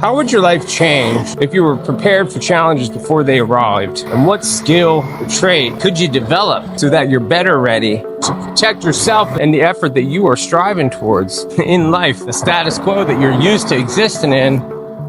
How would your life change if you were prepared for challenges before they arrived? And what skill or trait could you develop so that you're better ready to protect yourself and the effort that you are striving towards in life, the status quo that you're used to existing in,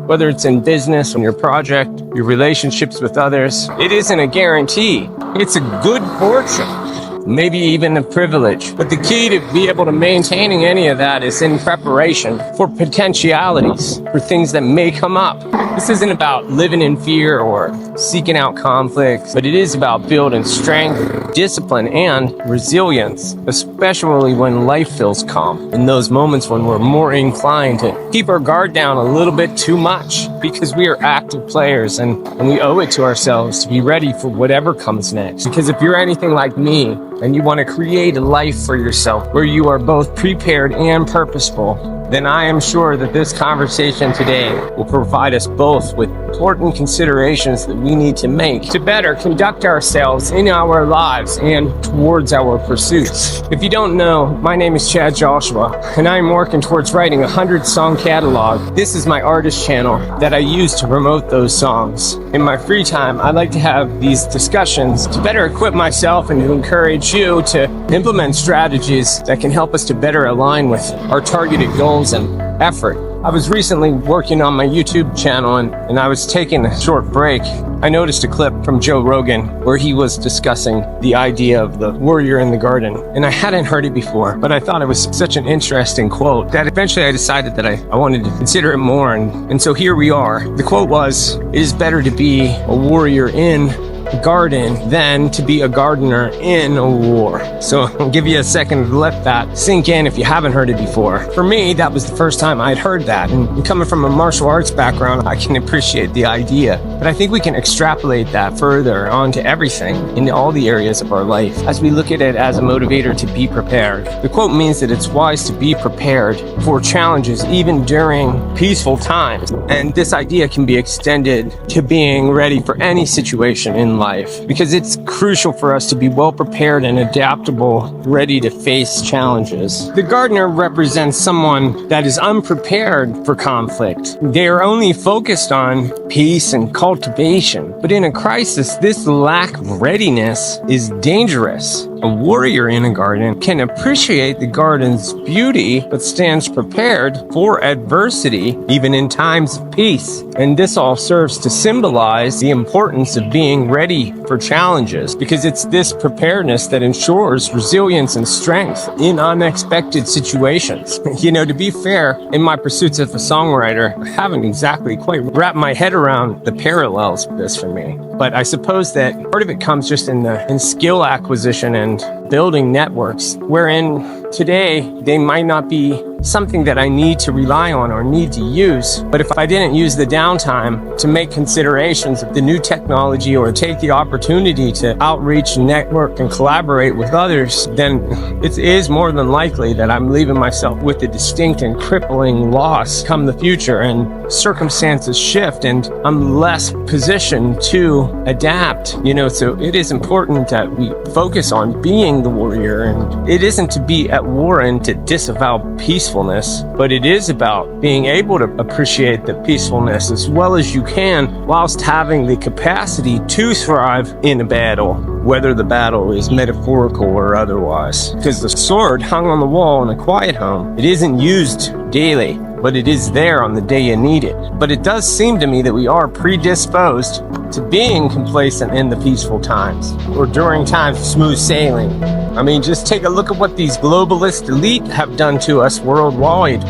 whether it's in business, on your project, your relationships with others? It isn't a guarantee. It's a good fortune, maybe even a privilege. But the key to be able to maintaining any of that is in preparation for potentialities, for things that may come up. This isn't about living in fear or seeking out conflicts, but it is about building strength, discipline, and resilience, especially when life feels calm. In those moments when we're more inclined to keep our guard down a little bit too much because we are active players and we owe it to ourselves to be ready for whatever comes next. Because if you're anything like me, and you want to create a life for yourself where you are both prepared and purposeful, then I am sure that this conversation today will provide us both with important considerations that we need to make to better conduct ourselves in our lives and towards our pursuits. If you don't know, my name is Chad Joshua, and I'm working towards writing a 100-song catalog. This is my artist channel that I use to promote those songs. In my free time, I like to have these discussions to better equip myself and to encourage you to implement strategies that can help us to better align with our targeted goals and effort. I was recently working on my YouTube channel and I was taking a short break. I noticed a clip from Joe Rogan where he was discussing the idea of the warrior in the garden. And I hadn't heard it before, but I thought it was such an interesting quote that eventually I decided that I wanted to consider it more. And so here we are. The quote was, "It is better to be a warrior in a garden than to be a gardener in a war." So I'll give you a second to let that sink in if you haven't heard it before. For me, that was the first time I'd heard that. And coming from a martial arts background, I can appreciate the idea. But I think we can extrapolate that further onto everything in all the areas of our life as we look at it as a motivator to be prepared. The quote means that it's wise to be prepared for challenges even during peaceful times. And this idea can be extended to being ready for any situation in life, because it's crucial for us to be well prepared and adaptable, ready to face challenges. The gardener represents someone that is unprepared for conflict. They are only focused on peace and cultivation. But in a crisis, this lack of readiness is dangerous. A warrior in a garden can appreciate the garden's beauty, but stands prepared for adversity, even in times of peace. And this all serves to symbolize the importance of being ready for challenges, because it's this preparedness that ensures resilience and strength in unexpected situations. You know, to be fair, in my pursuits as a songwriter, I haven't exactly quite wrapped my head around the parallels of this for me. But I suppose that part of it comes just in skill acquisition and building networks, wherein today they might not be something that I need to rely on or need to use. But if I didn't use the downtime to make considerations of the new technology or take the opportunity to outreach, network, and collaborate with others, then it is more than likely that I'm leaving myself with a distinct and crippling loss come the future, and circumstances shift and I'm less positioned to adapt. You know, so it is important that we focus on being the warrior, and it isn't to be at war and to disavow peacefulness, but it is about being able to appreciate the peacefulness as well as you can whilst having the capacity to thrive in a battle, whether the battle is metaphorical or otherwise. Because the sword hung on the wall in a quiet home, it isn't used daily, but it is there on the day you need it. But it does seem to me that we are predisposed to being complacent in the peaceful times or during times of smooth sailing. I mean, just take a look at what these globalist elite have done to us worldwide,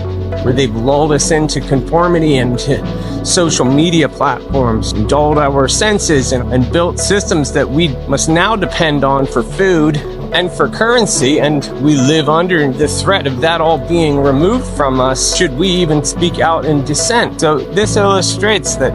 where they've lulled us into conformity and to social media platforms, and dulled our senses and built systems that we must now depend on for food and for currency, and we live under the threat of that all being removed from us should we even speak out in dissent. So this illustrates that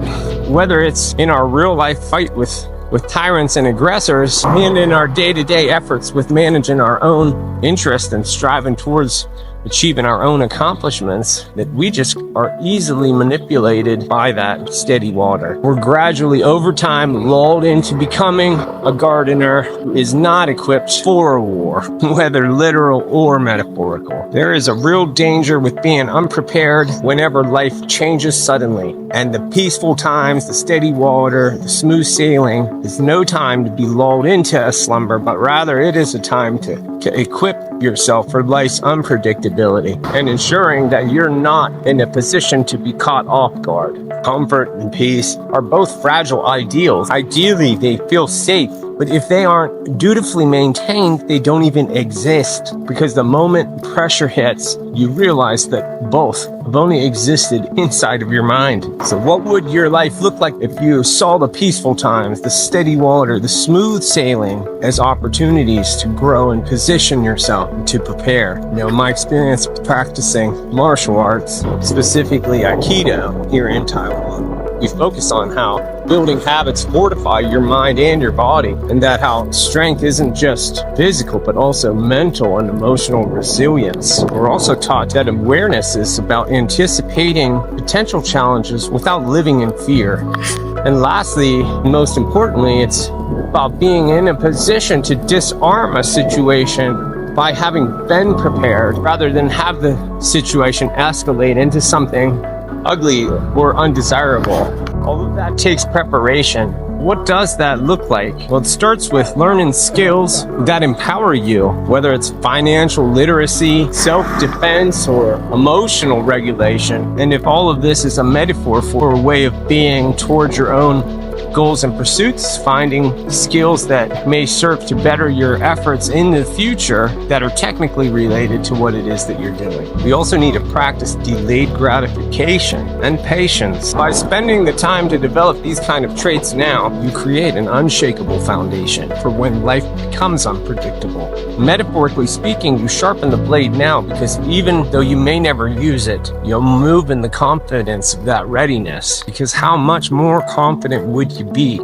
whether it's in our real life fight with tyrants and aggressors, and in our day-to-day efforts with managing our own interest and striving towards achieving our own accomplishments, that we just are easily manipulated by that steady water. We're gradually over time lulled into becoming a gardener who is not equipped for a war, whether literal or metaphorical. There is a real danger with being unprepared whenever life changes suddenly, and the peaceful times, the steady water, the smooth sailing is no time to be lulled into a slumber, but rather it is a time to equip yourself for life's unpredictability and ensuring that you're not in a position to be caught off guard. Comfort and peace are both fragile ideals. Ideally, they feel safe, but if they aren't dutifully maintained, they don't even exist, because the moment pressure hits, you realize that both have only existed inside of your mind. So what would your life look like if you saw the peaceful times, the steady water, the smooth sailing as opportunities to grow and position yourself to prepare? You know, my experience practicing martial arts, specifically Aikido here in Taiwan, we focus on how building habits fortify your mind and your body, and that how strength isn't just physical, but also mental and emotional resilience. We're also taught that awareness is about anticipating potential challenges without living in fear. And lastly, most importantly, it's about being in a position to disarm a situation by having been prepared, rather than have the situation escalate into something ugly or undesirable. All of that takes preparation. What does that look like? Well, it starts with learning skills that empower you, whether it's financial literacy, self-defense, or emotional regulation. And if all of this is a metaphor for a way of being towards your own goals and pursuits, finding skills that may serve to better your efforts in the future that are technically related to what it is that you're doing. We also need to practice delayed gratification and patience. By spending the time to develop these kind of traits now, you create an unshakable foundation for when life becomes unpredictable. Metaphorically speaking, you sharpen the blade now, because even though you may never use it, you'll move in the confidence of that readiness. Because how much more confident would you be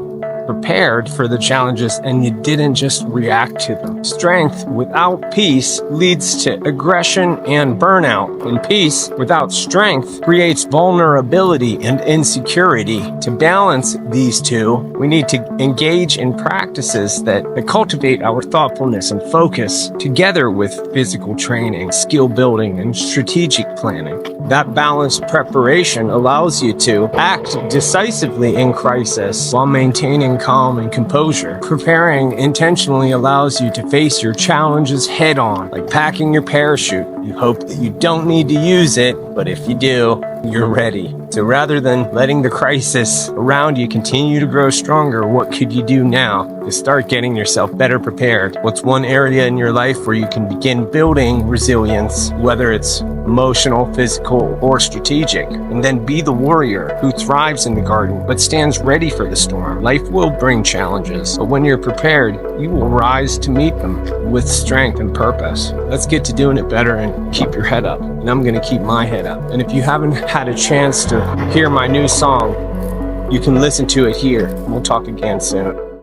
prepared for the challenges and you didn't just react to them? Strength without peace leads to aggression and burnout, and peace without strength creates vulnerability and insecurity. To balance these two, we need to engage in practices that cultivate our thoughtfulness and focus, together with physical training, skill building, and strategic planning. That balanced preparation allows you to act decisively in crisis while maintaining calm and composure. Preparing intentionally allows you to face your challenges head on, like packing your parachute. You hope that you don't need to use it, but if you do, you're ready. So rather than letting the crisis around you continue to grow stronger, what could you do now to start getting yourself better prepared? What's one area in your life where you can begin building resilience, whether it's emotional, physical, or strategic? And then be the warrior who thrives in the garden but stands ready for the storm. Life will bring challenges, but when you're prepared, you will rise to meet them with strength and purpose. Let's get to doing it better and keep your head up. And I'm going to keep my head up. And if you haven't had a chance to hear my new song, you can listen to it here. We'll talk again soon.